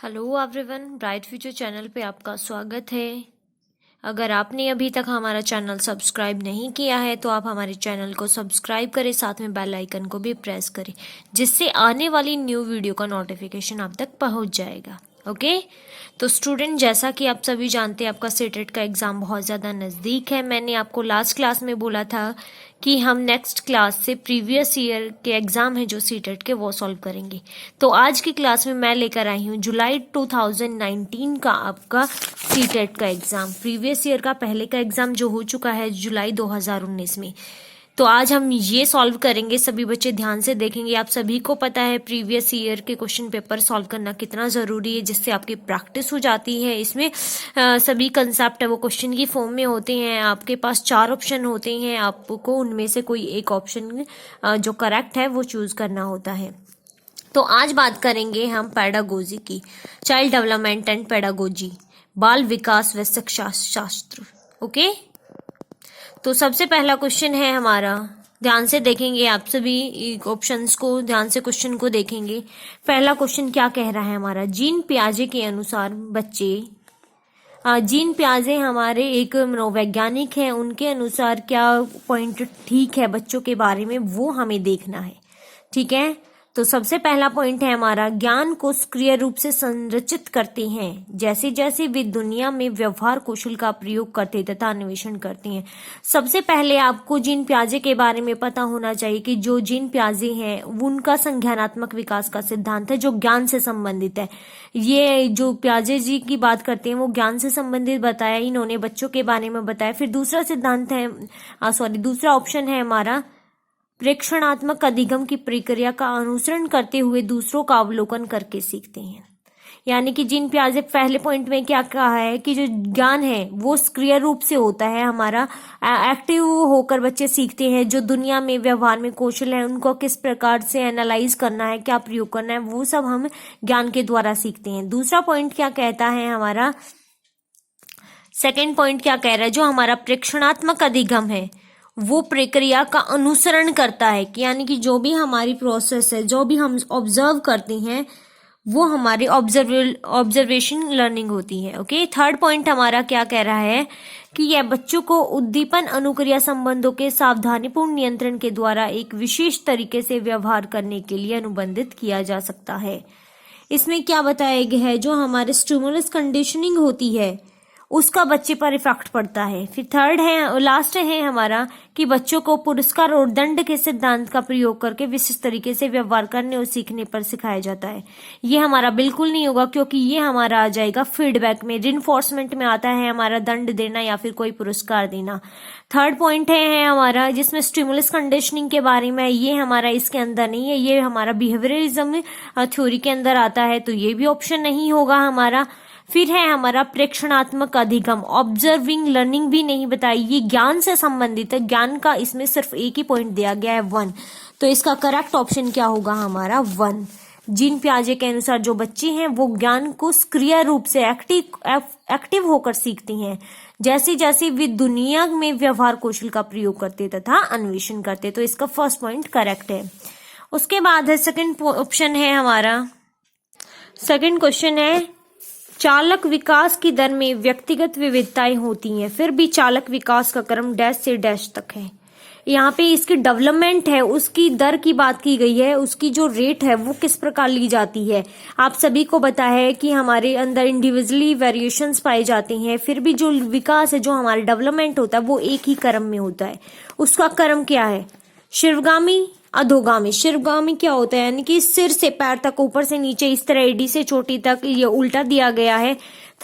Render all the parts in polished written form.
Hello everyone, bright future channel पे आपका स्वागत है। अगर आपने अभी तक हमारा चैनल सब्सक्राइब नहीं किया है तो आप हमारे चैनल को सब्सक्राइब करें, साथ में बेल आइकन को भी प्रेस करें, जिससे आने वाली न्यू वीडियो का नोटिफिकेशन आप तक पहुंच जाएगा। ओके, तो स्टूडेंट, जैसा कि आप सभी जानते हैं आपका सीटेट का एग्ज़ाम बहुत ज़्यादा नज़दीक है। मैंने आपको लास्ट क्लास में बोला था कि हम नेक्स्ट क्लास से प्रीवियस ईयर के एग्ज़ाम है जो सीटेट के वो सॉल्व करेंगे। तो आज की क्लास में मैं लेकर आई हूँ जुलाई 2019 का आपका सीटेट का एग्ज़ाम, प्रीवियस ईयर का पहले का एग्ज़ाम जो हो चुका है जुलाई 2019 में। तो आज हम ये सॉल्व करेंगे। सभी बच्चे ध्यान से देखेंगे। आप सभी को पता है प्रीवियस ईयर के क्वेश्चन पेपर सॉल्व करना कितना ज़रूरी है, जिससे आपकी प्रैक्टिस हो जाती है। इसमें सभी कंसेप्ट है वो क्वेश्चन की फॉर्म में होते हैं। आपके पास 4 ऑप्शन होते हैं, आपको उनमें से कोई एक ऑप्शन जो करेक्ट है वो चूज़ करना होता है। तो आज बात करेंगे हम पेडागोजी की, चाइल्ड डेवलपमेंट एंड पेडागोजी, बाल विकास व शिक्षा शास्त्र। ओके, तो सबसे पहला क्वेश्चन है हमारा, ध्यान से देखेंगे आप सभी ऑप्शंस को, ध्यान से क्वेश्चन को देखेंगे। पहला क्वेश्चन क्या कह रहा है हमारा, जीन पियाजे के अनुसार बच्चे, जीन पियाजे हमारे एक मनोवैज्ञानिक हैं, उनके अनुसार क्या पॉइंट ठीक है बच्चों के बारे में वो हमें देखना है। ठीक है, तो सबसे पहला पॉइंट है हमारा, ज्ञान को सक्रिय रूप से संरचित करते हैं जैसे जैसे वे दुनिया में व्यवहार कौशल का प्रयोग करते तथा अन्वेषण करते हैं। सबसे पहले आपको जीन पियाजे के बारे में पता होना चाहिए कि जो जीन पियाजे हैं उनका संज्ञानात्मक विकास का सिद्धांत है जो ज्ञान से संबंधित है। ये जो पियाजे जी की बात करते हैं वो ज्ञान से संबंधित बताया, इन्होंने बच्चों के बारे में बताया। फिर दूसरा सिद्धांत है दूसरा ऑप्शन है हमारा, प्रेक्षणात्मक अधिगम की प्रक्रिया का अनुसरण करते हुए दूसरों का अवलोकन करके सीखते हैं। यानी कि जीन पियाजे पहले पॉइंट में क्या कहा है कि जो ज्ञान है वो सक्रिय रूप से होता है हमारा, एक्टिव होकर बच्चे सीखते हैं। जो दुनिया में व्यवहार में कौशल है उनको किस प्रकार से एनालाइज करना है, क्या प्रयोग करना है, वो सब हम ज्ञान के द्वारा सीखते हैं। दूसरा पॉइंट क्या कहता है हमारा, सेकेंड पॉइंट क्या कह रहा है, जो हमारा प्रेक्षणात्मक अधिगम है वो प्रक्रिया का अनुसरण करता है, कि यानी कि जो भी हमारी प्रोसेस है, जो भी हम ऑब्जर्व करते हैं वो हमारी ऑब्जर्वेशन लर्निंग होती है। ओके, थर्ड पॉइंट हमारा क्या कह रहा है कि यह बच्चों को उद्दीपन अनुक्रिया संबंधों के सावधानीपूर्ण नियंत्रण के द्वारा एक विशेष तरीके से व्यवहार करने के लिए अनुबंधित किया जा सकता है। इसमें क्या बताया गया है, जो हमारे स्टिमुलस कंडीशनिंग होती है उसका बच्चे पर इफेक्ट पड़ता है। फिर थर्ड है, लास्ट है हमारा, कि बच्चों को पुरस्कार और दंड के सिद्धांत का प्रयोग करके विशिष्ट तरीके से व्यवहार करने और सीखने पर सिखाया जाता है। ये हमारा बिल्कुल नहीं होगा, क्योंकि ये हमारा आ जाएगा फीडबैक में, रिइंफोर्समेंट में आता है हमारा दंड देना या फिर कोई पुरस्कार देना। थर्ड पॉइंट है हमारा जिसमें स्टिमुलस कंडीशनिंग के बारे में, ये हमारा इसके अंदर नहीं है, ये हमारा बिहेवियरिज्म थ्योरी के अंदर आता है, तो ये भी ऑप्शन नहीं होगा हमारा। फिर है हमारा प्रेक्षणात्मक अधिगम, ऑब्जर्विंग लर्निंग भी नहीं बताई, ये ज्ञान से संबंधित है। ज्ञान का इसमें सिर्फ एक ही पॉइंट दिया गया है 1, तो इसका करेक्ट ऑप्शन क्या होगा हमारा 1। जीन पियाजे के अनुसार जो बच्चे हैं वो ज्ञान को सक्रिय रूप से एक्टिव होकर सीखते हैं जैसे जैसे वे दुनिया में व्यवहार कौशल का प्रयोग करते तथा अन्वेषण करते, तो इसका फर्स्ट पॉइंट करेक्ट है। उसके बाद है सेकंड ऑप्शन है हमारा, सेकंड क्वेश्चन है, चालक विकास की दर में व्यक्तिगत विविधताएं होती हैं, फिर भी चालक विकास का क्रम डैश से डैश तक है। यहाँ पे इसकी डेवलपमेंट है उसकी दर की बात की गई है, उसकी जो रेट है वो किस प्रकार ली जाती है। आप सभी को पता है कि हमारे अंदर इंडिविजुअली वेरिएशंस पाए जाते हैं, फिर भी जो विकास है, जो हमारा डेवलपमेंट होता है वो एक ही क्रम में होता है। उसका क्रम क्या है, शीर्षगामी अधोगामी। शीर्षगामी क्या होता है, यानी कि सिर से पैर तक, ऊपर से नीचे, इस तरह एडी से चोटी तक, ये उल्टा दिया गया है।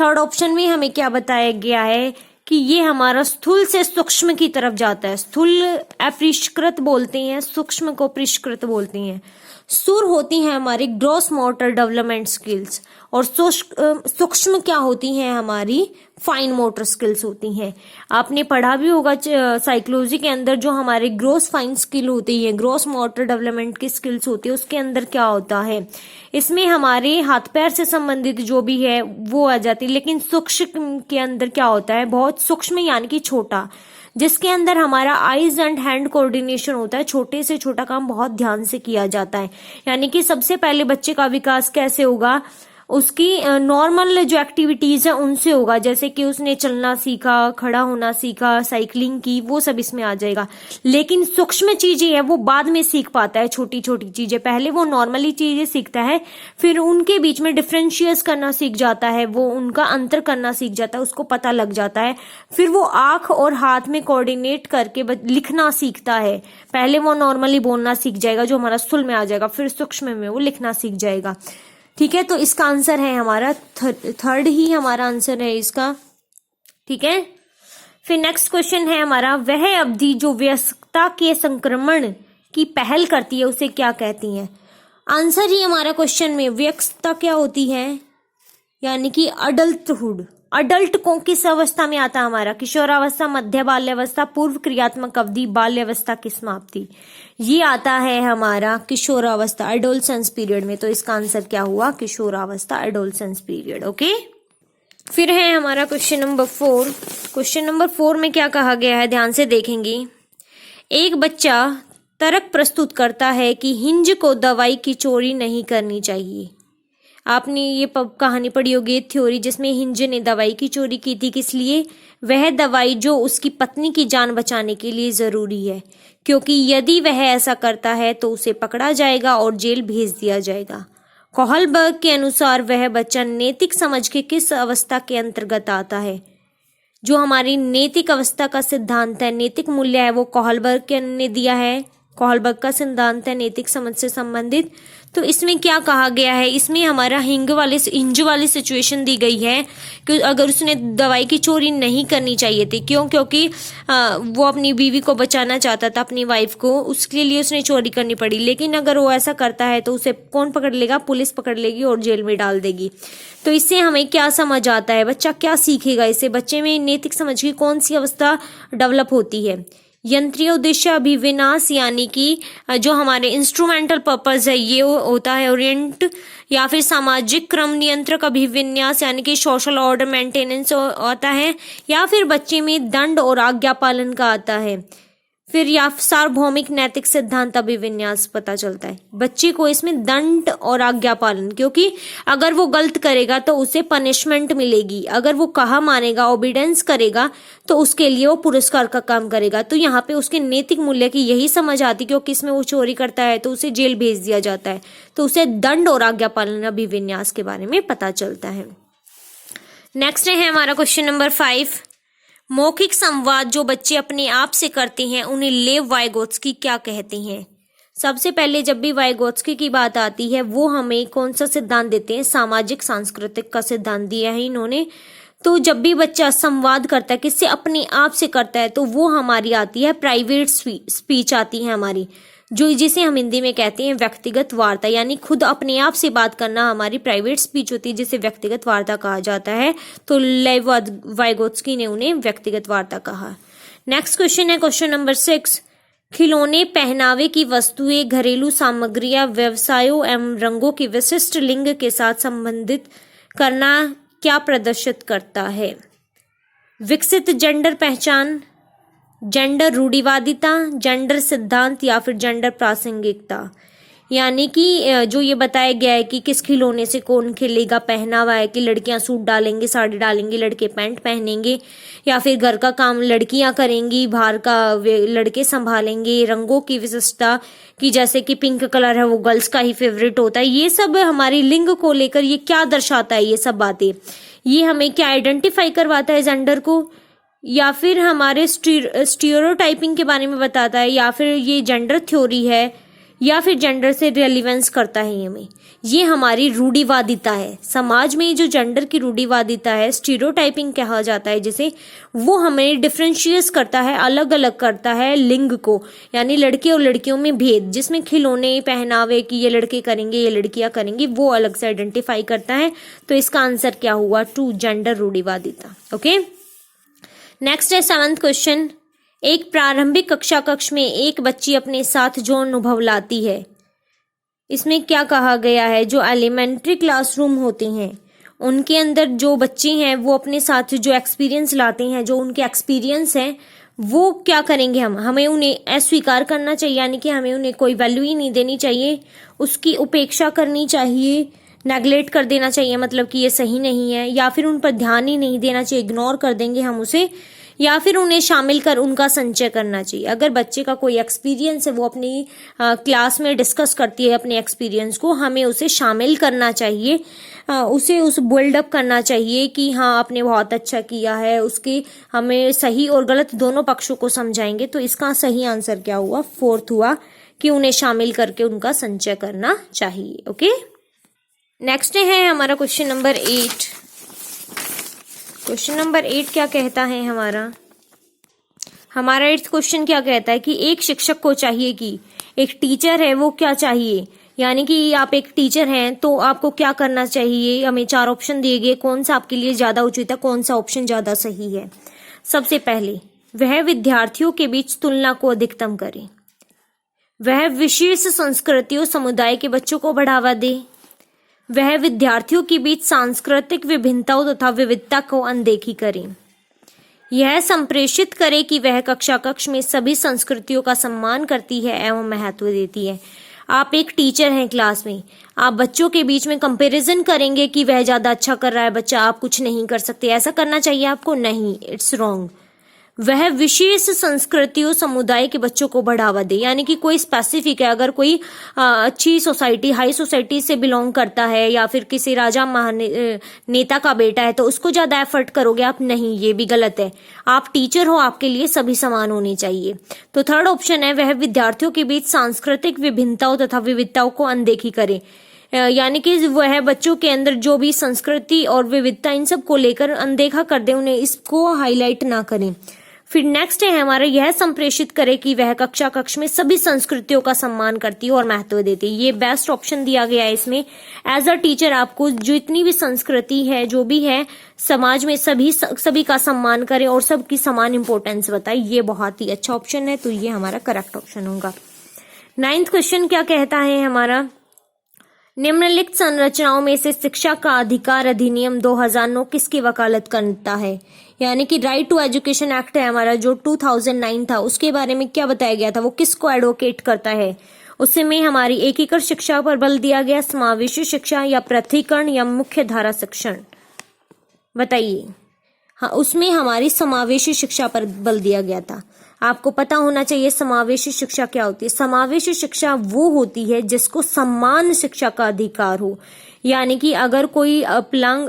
थर्ड ऑप्शन में हमें क्या बताया गया है कि ये हमारा स्थूल से सूक्ष्म की तरफ जाता है। स्थूल अपरिष्कृत बोलते हैं, सूक्ष्म को परिष्कृत बोलते हैं। स्थूल होती हैं हमारी ग्रॉस मोटर डेवलपमेंट स्किल्स, और सूक्ष्म क्या होती हैं हमारी फाइन मोटर स्किल्स होती हैं। आपने पढ़ा भी होगा साइकोलॉजी के अंदर, जो हमारे ग्रॉस फाइन स्किल होती है, ग्रॉस मोटर डेवलपमेंट की स्किल्स होती है, उसके अंदर क्या होता है, इसमें हमारे हाथ पैर से संबंधित जो भी है वो आ जाती है। लेकिन सूक्ष्म के अंदर क्या होता है, बहुत सूक्ष्म यानी कि छोटा, जिसके अंदर हमारा आईज एंड हैंड कोऑर्डिनेशन होता है। छोटे से छोटा काम बहुत ध्यान से किया जाता है। यानी कि सबसे पहले बच्चे का विकास कैसे होगा, उसकी नॉर्मल जो एक्टिविटीज है उनसे होगा, जैसे कि उसने चलना सीखा, खड़ा होना सीखा, साइकिलिंग की, वो सब इसमें आ जाएगा। लेकिन सूक्ष्म चीजें है वो बाद में सीख पाता है, छोटी छोटी चीजें। पहले वो नॉर्मली चीजें सीखता है, फिर उनके बीच में डिफरेंशिएट करना सीख जाता है, वो उनका अंतर करना सीख जाता है, उसको पता लग जाता है। फिर वो आंख और हाथ में कोऑर्डिनेट करके लिखना सीखता है। पहले वो नॉर्मली बोलना सीख जाएगा, जो हमारा स्थूल में आ जाएगा, फिर सूक्ष्म में वो लिखना सीख जाएगा। ठीक है, तो इसका आंसर है हमारा थर्ड ही हमारा आंसर है इसका। ठीक है, फिर नेक्स्ट क्वेश्चन है हमारा, वह अवधि जो वयस्कता के संक्रमण की पहल करती है उसे क्या कहती है? आंसर ही हमारा क्वेश्चन में, वयस्कता क्या होती है, यानी कि अडल्टहुड। अडल्ट को किस अवस्था में आता है हमारा? किशोरावस्था, मध्य बाल्यावस्था, पूर्व क्रियात्मक अवधि, बाल्यावस्था की समाप्ति। ये आता है हमारा किशोरावस्था, एडोलसेंस पीरियड में। तो इसका आंसर क्या हुआ? किशोरावस्था, एडोलसेंस पीरियड। ओके, फिर है हमारा क्वेश्चन नंबर 4। क्वेश्चन नंबर 4 में क्या कहा गया है, ध्यान से देखेंगे। एक बच्चा तर्क प्रस्तुत करता है कि हिंज को दवाई की चोरी नहीं करनी चाहिए। आपने ये कहानी पढ़ी होगी, थ्योरी, जिसमें हिंज ने दवाई की चोरी की थी। किस लिए? वह दवाई जो उसकी पत्नी की जान बचाने के लिए जरूरी है, क्योंकि यदि वह ऐसा करता है तो उसे पकड़ा जाएगा और जेल भेज दिया जाएगा। कोहलबर्ग के अनुसार वह बच्चा नैतिक समझ के किस अवस्था के अंतर्गत आता है? जो हमारी नैतिक अवस्था का सिद्धांत है, नैतिक मूल्य है, वो कोहलबर्ग ने दिया है। कोहलबर्ग का सिद्धांत है नैतिक समझ से संबंधित। तो इसमें क्या कहा गया है, इसमें हमारा हिंज वाली सिचुएशन दी गई है कि अगर उसने दवाई की चोरी नहीं करनी चाहिए थी। क्यों? क्योंकि वो अपनी बीवी को बचाना चाहता था, अपनी वाइफ को, उसके लिए उसने चोरी करनी पड़ी। लेकिन अगर वो ऐसा करता है तो उसे कौन पकड़ लेगा? पुलिस पकड़ लेगी और जेल में डाल देगी। तो इससे हमें क्या समझ आता है, बच्चा क्या सीखेगा इससे? बच्चे में नैतिक समझ की कौन सी अवस्था डेवलप होती है? यंत्रीय उद्देश्य अभिविन्यास, यानी कि जो हमारे इंस्ट्रूमेंटल पर्पस है ये होता है ओरिएंट, या फिर सामाजिक क्रम नियंत्रक अभिविन्यास यानी कि सोशल ऑर्डर मेंटेनेंस आता है, या फिर बच्चे में दंड और आज्ञा पालन का आता है, फिर या सार्वभौमिक नैतिक सिद्धांत अभिविन्यास पता चलता है। बच्चे को इसमें दंड और आज्ञा पालन, क्योंकि अगर वो गलत करेगा तो उसे पनिशमेंट मिलेगी, अगर वो कहा मानेगा, ओबीडेंस करेगा, तो उसके लिए वो पुरस्कार का काम करेगा। तो यहाँ पे उसके नैतिक मूल्य की यही समझ आती, क्योंकि इसमें वो चोरी करता है तो उसे जेल भेज दिया जाता है, तो उसे दंड और आज्ञा पालन अभिविन्यास के बारे में पता चलता है। नेक्स्ट है हमारा क्वेश्चन नंबर 5। मौखिक संवाद जो बच्चे अपने आप से करते हैं उन्हें लेव वाइगोत्स्की क्या कहते हैं? सबसे पहले जब भी वाइगोत्स्की की बात आती है वो हमें कौन सा सिद्धांत देते हैं? सामाजिक सांस्कृतिक का सिद्धांत दिया है इन्होंने। तो जब भी बच्चा संवाद करता है, किससे? अपने आप से करता है, तो वो हमारी आती है प्राइवेट स्पीच आती है हमारी, जो जिसे हम हिंदी में कहते हैं व्यक्तिगत वार्ता, यानी खुद अपने आप से बात करना हमारी प्राइवेट स्पीच होती है, जिसे व्यक्तिगत वार्ता कहा जाता है। तो लेव वाइगोत्स्की ने उन्हें व्यक्तिगत वार्ता कहा। नेक्स्ट क्वेश्चन है क्वेश्चन नंबर 6। खिलौने, पहनावे की वस्तुएं, घरेलू सामग्रियां, व्यवसायों एवं रंगों की विशिष्ट लिंग के साथ संबंधित करना क्या प्रदर्शित करता है? विकसित जेंडर पहचान, जेंडर रूढ़िवादिता, जेंडर सिद्धांत, या फिर जेंडर प्रासंगिकता। यानी कि जो ये बताया गया है कि किस खिलौने से कौन खेलेगा, पहनावा है कि लड़कियां सूट डालेंगे, साड़ी डालेंगे, लड़के पैंट पहनेंगे, या फिर घर का काम लड़कियां करेंगी, बाहर का लड़के संभालेंगे। रंगों की विशिष्टता कि जैसे कि पिंक कलर है वो गर्ल्स का ही फेवरेट होता है। ये सब हमारी लिंग को लेकर ये क्या दर्शाता है? ये सब बातें ये हमें क्या आइडेंटिफाई करवाता है जेंडर को, या फिर हमारे स्टीरियोटाइपिंग के बारे में बताता है, या फिर ये जेंडर थ्योरी है, या फिर जेंडर से रिलेवेंस करता है हमें? ये हमारी रूढ़िवादिता है। समाज में जो जेंडर की रूढ़िवादिता है, स्टीरियोटाइपिंग कहा जाता है जिसे, वो हमें डिफरेंशिएट करता है, अलग अलग करता है लिंग को, यानी लड़के और लड़कियों में भेद, जिसमें खिलौने, पहनावे कि ये लड़के करेंगे ये लड़कियां करेंगी, वो अलग से आइडेंटिफाई करता है। तो इसका आंसर क्या हुआ? 2, जेंडर रूढ़िवादिता। ओके, नेक्स्ट है 7th क्वेश्चन। एक प्रारंभिक कक्षा कक्ष में एक बच्ची अपने साथ जो अनुभव लाती है, इसमें क्या कहा गया है? जो एलिमेंट्री क्लासरूम होते हैं उनके अंदर जो बच्चे हैं वो अपने साथ जो एक्सपीरियंस लाते हैं, जो उनके एक्सपीरियंस हैं, वो क्या करेंगे? हमें उन्हें अस्वीकार करना चाहिए, यानी कि हमें उन्हें कोई वैल्यू ही नहीं देनी चाहिए, उसकी उपेक्षा करनी चाहिए, नेगलेक्ट कर देना चाहिए, मतलब कि ये सही नहीं है, या फिर उन पर ध्यान ही नहीं देना चाहिए, इग्नोर कर देंगे हम उसे, या फिर उन्हें शामिल कर उनका संचय करना चाहिए। अगर बच्चे का कोई एक्सपीरियंस है, वो अपनी क्लास में डिस्कस करती है अपने एक्सपीरियंस को, हमें उसे शामिल करना चाहिए, उसे उस बिल्डअप करना चाहिए कि हाँ आपने बहुत अच्छा किया है, उसके हमें सही और गलत दोनों पक्षों को समझाएंगे। तो इसका सही आंसर क्या हुआ, फोर्थ हुआ कि उन्हें शामिल करके उनका संचय करना चाहिए। ओके, नेक्स्ट है हमारा क्वेश्चन नंबर 8। क्वेश्चन नंबर 8 क्या कहता है हमारा 8th क्वेश्चन क्या कहता है कि एक शिक्षक को चाहिए कि एक टीचर है वो क्या चाहिए, यानी कि आप एक टीचर हैं तो आपको क्या करना चाहिए। हमें 4 ऑप्शन दिए गए, कौन सा आपके लिए ज्यादा उचित है, कौन सा ऑप्शन ज्यादा सही है। सबसे पहले, वह विद्यार्थियों के बीच तुलना को अधिकतम करे, वह विशेष संस्कृतियों समुदाय के बच्चों को बढ़ावा दे, वह विद्यार्थियों के बीच सांस्कृतिक विभिन्नताओं तथा विविधता को अनदेखी करे, यह संप्रेषित करे कि वह कक्ष में सभी संस्कृतियों का सम्मान करती है एवं महत्व देती है। आप एक टीचर हैं, क्लास में आप बच्चों के बीच में कंपैरिजन करेंगे कि वह ज्यादा अच्छा कर रहा है बच्चा, आप कुछ नहीं कर सकते, ऐसा करना चाहिए आपको नहीं, इट्स रॉन्ग। वह विशेष संस्कृतियों समुदाय के बच्चों को बढ़ावा दे, यानी कि कोई स्पेसिफिक है, अगर कोई अच्छी सोसाइटी, हाई सोसाइटी से बिलोंग करता है या फिर किसी राजा नेता का बेटा है तो उसको ज्यादा एफर्ट करोगे आप, नहीं, ये भी गलत है। आप टीचर हो, आपके लिए सभी समान होने चाहिए। तो थर्ड ऑप्शन है, वह विद्यार्थियों के बीच सांस्कृतिक विभिन्नताओं तथा विविधताओं को अनदेखी करे, यानी कि वह बच्चों के अंदर जो भी संस्कृति और विविधता इन सब को लेकर अनदेखा कर दे, उन्हें इसको हाईलाइट ना करें। फिर नेक्स्ट है हमारा, यह संप्रेषित करे कि वह कक्ष में सभी संस्कृतियों का सम्मान करती है और महत्व देती है। ये बेस्ट ऑप्शन दिया गया है इसमें। एज अ टीचर आपको जितनी भी संस्कृति है, जो भी है समाज में, सभी का सम्मान करें और सबकी समान इंपॉर्टेंस बताए, ये बहुत ही अच्छा ऑप्शन है, तो ये हमारा करेक्ट ऑप्शन होगा। 9th क्वेश्चन क्या कहता है हमारा, निम्नलिखित संरचनाओं में से शिक्षा का अधिकार अधिनियम 2009 किसकी वकालत करता है, यानी कि राइट टू एजुकेशन एक्ट है हमारा जो 2009 था, उसके बारे में क्या बताया गया था, वो किसको एडवोकेट करता है। उसमें हमारी एकीकृत शिक्षा पर बल दिया गया, समावेशी शिक्षा या पृथकीकरण या मुख्य धारा शिक्षण, बताइए। हाँ, उसमें हमारी समावेशी शिक्षा पर बल दिया गया था। आपको पता होना चाहिए समावेशी शिक्षा क्या होती है। समावेशी शिक्षा वो होती है जिसको समान शिक्षा का अधिकार हो, यानी कि अगर कोई अपलांग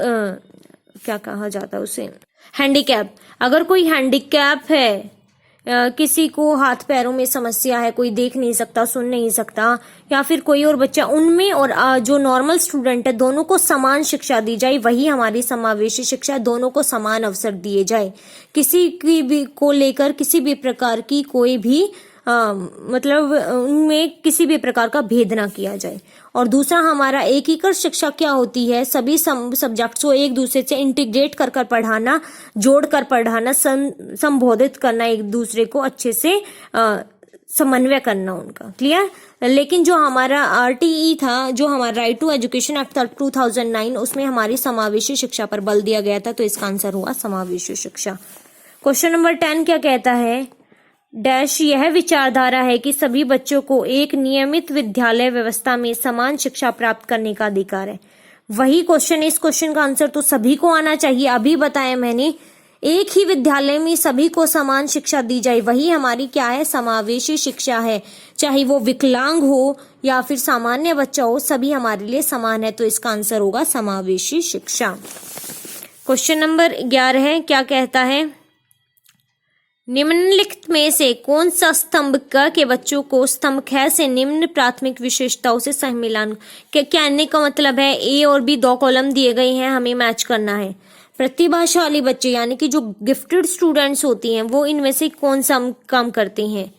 क्या कहा जाता है उसे, हैंडीकैप, अगर कोई हैंडीकैप है, किसी को हाथ पैरों में समस्या है, कोई देख नहीं सकता, सुन नहीं सकता, या फिर कोई और बच्चा, उनमें और जो नॉर्मल स्टूडेंट है दोनों को समान शिक्षा दी जाए, वही हमारी समावेशी शिक्षा, दोनों को समान अवसर दिए जाए, किसी की भी को लेकर किसी भी प्रकार की कोई भी मतलब उनमें किसी भी प्रकार का भेद ना किया जाए। और दूसरा हमारा एकीकृत शिक्षा क्या होती है, सभी सब्जेक्ट्स को एक दूसरे से इंटीग्रेट कर पढ़ाना, जोड़ कर पढ़ाना, संबोधित करना, एक दूसरे को अच्छे से समन्वय करना उनका, क्लियर। लेकिन जो हमारा RTE था, जो हमारा राइट टू एजुकेशन एक्ट था 2009, उसमें हमारी समावेशी शिक्षा पर बल दिया गया था, तो इसका आंसर हुआ समावेशी शिक्षा। क्वेश्चन नंबर 10 क्या कहता है, डैश यह विचारधारा है कि सभी बच्चों को एक नियमित विद्यालय व्यवस्था में समान शिक्षा प्राप्त करने का अधिकार है। वही क्वेश्चन है, इस क्वेश्चन का आंसर तो सभी को आना चाहिए। अभी बताया मैंने, एक ही विद्यालय में सभी को समान शिक्षा दी जाए, वही हमारी क्या है, समावेशी शिक्षा है। चाहे वो विकलांग हो या फिर सामान्य बच्चा हो, सभी हमारे लिए समान है, तो इसका आंसर होगा समावेशी शिक्षा। क्वेश्चन नंबर 11 है, क्या कहता है, निम्नलिखित में से कौन सा स्तंभ क के बच्चों को स्तंभ ख से निम्न प्राथमिक विशेषताओं से सह मिलान, कहने का मतलब है A और B 2 कॉलम दिए गए हैं, हमें मैच करना है। प्रतिभाशाली बच्चे यानी कि जो गिफ्टेड स्टूडेंट्स होती हैं, वो इनमें से कौन सा काम करते हैं।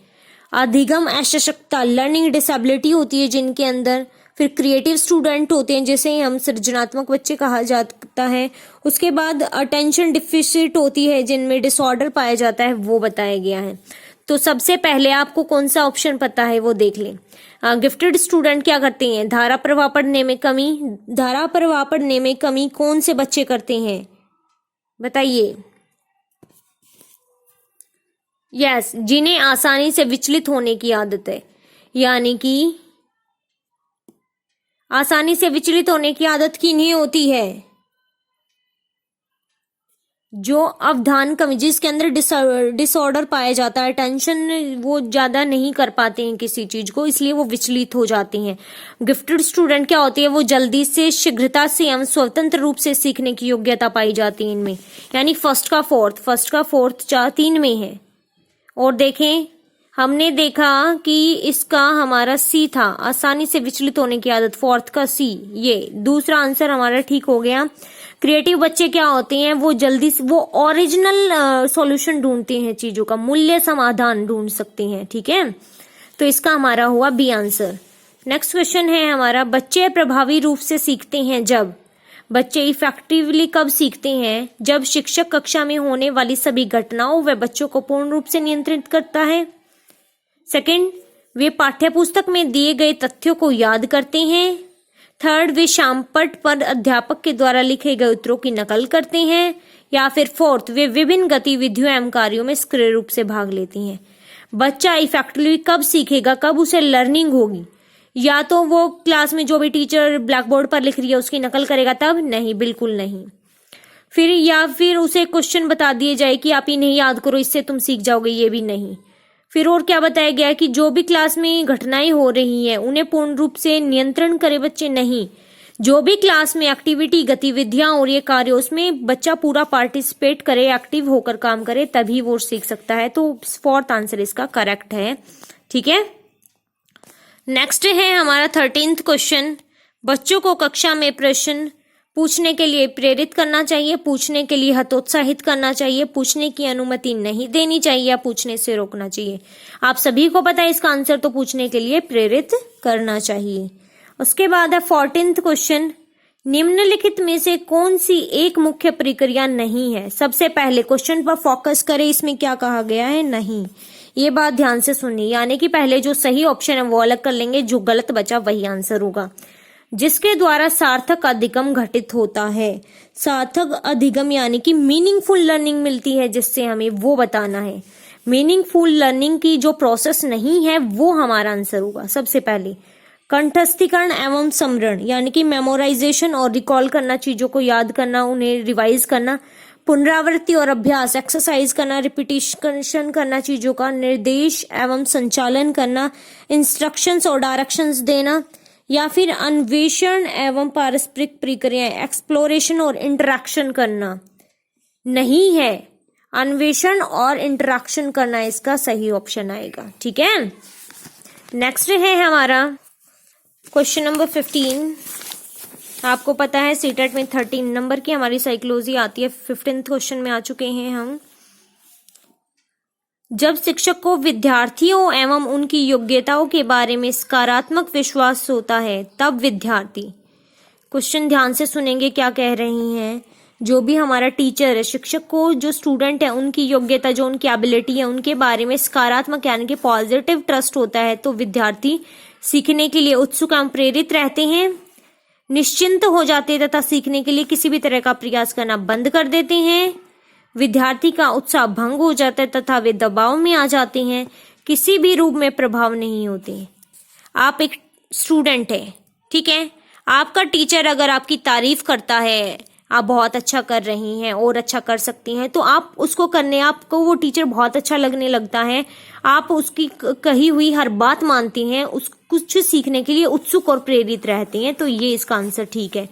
अधिगम अशक्तता, लर्निंग डिसेबिलिटी होती है जिनके अंदर। फिर क्रिएटिव स्टूडेंट होते हैं, जैसे हम सृजनात्मक बच्चे कहा जाता है। उसके बाद अटेंशन डिफिसिट होती है, जिनमें डिसऑर्डर पाया जाता है, वो बताया गया है। तो सबसे पहले आपको कौन सा ऑप्शन पता है वो देख लें। गिफ्टेड स्टूडेंट क्या करते हैं, धारा प्रवाह पढ़ने में कमी। धारा प्रवाह पढ़ने में कमी कौन से बच्चे करते हैं, बताइए। यस, जिन्हें आसानी से विचलित होने की आदत है, यानी कि आसानी से विचलित होने की आदत की नहीं होती है। जो अवधान कमी, जिसके अंदर डिसऑर्डर पाया जाता है, टेंशन वो ज्यादा नहीं कर पाते हैं किसी चीज को, इसलिए वो विचलित हो जाते हैं। गिफ्टेड स्टूडेंट क्या होती है, वो जल्दी से, शीघ्रता से एवं स्वतंत्र रूप से सीखने की योग्यता पाई जाती है इनमें। यानी फर्स्ट का फोर्थ 3 में है। और देखें, हमने देखा कि इसका हमारा सी था, आसानी से विचलित होने की आदत, फोर्थ का सी, ये दूसरा आंसर हमारा ठीक हो गया। क्रिएटिव बच्चे क्या होते हैं, वो जल्दी से, वो ओरिजिनल सॉल्यूशन ढूंढते हैं, चीजों का मूल्य समाधान ढूंढ सकते हैं। ठीक है, तो इसका हमारा हुआ बी आंसर। नेक्स्ट क्वेश्चन है हमारा, बच्चे प्रभावी रूप से सीखते हैं जब, बच्चे इफेक्टिवली कब सीखते हैं, जब शिक्षक कक्षा में होने वाली सभी घटनाओं व बच्चों को पूर्ण रूप से नियंत्रित करता है। सेकंड, वे पाठ्यपुस्तक में दिए गए तथ्यों को याद करते हैं। थर्ड, वे शामपट पर अध्यापक के द्वारा लिखे गए उत्तरों की नकल करते हैं। या फिर फोर्थ, वे विभिन्न गतिविधियों एवं कार्यों में सक्रिय रूप से भाग लेती हैं। बच्चा इफेक्टिवली कब सीखेगा, कब उसे लर्निंग होगी, या तो वो क्लास में जो भी टीचर ब्लैक बोर्ड पर लिख रही है उसकी नकल करेगा तब, नहीं, बिल्कुल नहीं। फिर या फिर उसे क्वेश्चन बता दिए जाए कि आप ये नहीं याद करो, इससे तुम सीख जाओगे, ये भी नहीं। फिर और क्या बताया गया कि जो भी क्लास में घटनाएं हो रही हैं उन्हें पूर्ण रूप से नियंत्रण करे बच्चे, नहीं, जो भी क्लास में एक्टिविटी, गतिविधियां और ये कार्य, उसमें बच्चा पूरा पार्टिसिपेट करे, एक्टिव होकर काम करे, तभी वो सीख सकता है। तो फोर्थ आंसर इसका करेक्ट है। ठीक है, नेक्स्ट है हमारा 13th क्वेश्चन, बच्चों को कक्षा में प्रश्न पूछने के लिए प्रेरित करना चाहिए, पूछने के लिए हतोत्साहित करना चाहिए, पूछने की अनुमति नहीं देनी चाहिए, या पूछने से रोकना चाहिए। आप सभी को पता है इसका आंसर, तो पूछने के लिए प्रेरित करना चाहिए। उसके बाद है 14th क्वेश्चन, निम्नलिखित में से कौन सी एक मुख्य प्रक्रिया नहीं है। सबसे पहले क्वेश्चन पर फोकस करें, इसमें क्या कहा गया है, नहीं। ये बात ध्यान से सुनिए, यानी कि पहले जो सही ऑप्शन है वो अलग कर लेंगे, जो गलत बचा वही आंसर होगा। जिसके द्वारा सार्थक अधिगम घटित होता है, सार्थक अधिगम यानी कि मीनिंगफुल लर्निंग मिलती है, जिससे हमें वो बताना है। मीनिंगफुल लर्निंग की जो प्रोसेस नहीं है वो हमारा आंसर होगा। सबसे पहले कंठस्थीकरण एवं स्मरण, यानी कि मेमोराइजेशन और रिकॉल करना, चीजों को याद करना, उन्हें रिवाइज करना। पुनरावृत्ति और अभ्यास, एक्सरसाइज करना, रिपीटिशन करना, चीजों का निर्देश एवं संचालन करना, इंस्ट्रक्शंस और डायरेक्शंस देना। या फिर अन्वेषण एवं पारस्परिक प्रक्रियाएं, एक्सप्लोरेशन और इंटरेक्शन करना, नहीं है। अन्वेषण और इंटरेक्शन करना इसका सही ऑप्शन आएगा। ठीक है, नेक्स्ट है हमारा क्वेश्चन नंबर 15। आपको पता है सीटेट में 13 नंबर की हमारी साइकोलॉजी आती है। 15th क्वेश्चन में आ चुके हैं हम। जब शिक्षक को विद्यार्थियों एवं उनकी योग्यताओं के बारे में सकारात्मक विश्वास होता है, तब विद्यार्थी, क्वेश्चन ध्यान से सुनेंगे क्या कह रही हैं। जो भी हमारा टीचर है, शिक्षक को जो स्टूडेंट है उनकी योग्यता, जो उनकी एबिलिटी है, उनके बारे में सकारात्मक यानी कि पॉजिटिव ट्रस्ट होता है, तो विद्यार्थी सीखने के लिए उत्सुक एवं प्रेरित रहते हैं, निश्चिंत हो जाते हैं तथा सीखने के लिए किसी भी तरह का प्रयास करना बंद कर देते हैं। विद्यार्थी का उत्साह भंग हो जाता है तथा वे दबाव में आ जाते हैं, किसी भी रूप में प्रभाव नहीं होते। आप एक स्टूडेंट है, ठीक है, आपका टीचर अगर आपकी तारीफ करता है, आप बहुत अच्छा कर रही हैं और अच्छा कर सकती हैं, तो आप उसको करने, आपको वो टीचर बहुत अच्छा लगने लगता है, आप उसकी कही हुई हर बात मानती हैं, उस कुछ सीखने के लिए उत्सुक और प्रेरित रहते हैं। तो ये इसका आंसर ठीक है।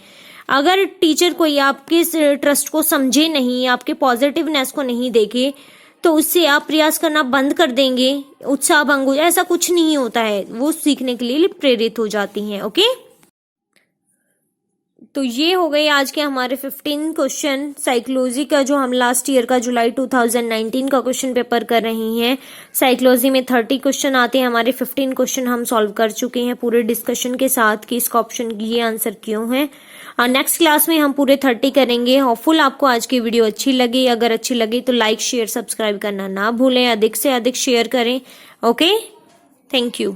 अगर टीचर कोई आपके ट्रस्ट को समझे नहीं, आपके पॉजिटिवनेस को नहीं देखे, तो उससे आप प्रयास करना बंद कर देंगे, उत्साह भंग हो जाए, ऐसा कुछ नहीं होता है, वो सीखने के लिए प्रेरित हो जाती हैं। ओके, तो ये हो गए आज के हमारे 15 क्वेश्चन साइकोलॉजी का, जो हम लास्ट ईयर का जुलाई 2019 का क्वेश्चन पेपर कर रही हैं। साइकोलॉजी में 30 क्वेश्चन आते हैं, हमारे 15 क्वेश्चन हम सॉल्व कर चुके हैं पूरे डिस्कशन के साथ कि इसका ऑप्शन ये आंसर क्यों है। और नेक्स्ट क्लास में हम पूरे 30 करेंगे। होपफुल आपको आज की वीडियो अच्छी लगी। अगर अच्छी लगी तो लाइक शेयर सब्सक्राइब करना ना भूलें, अधिक से अधिक शेयर करें। Okay, thank you.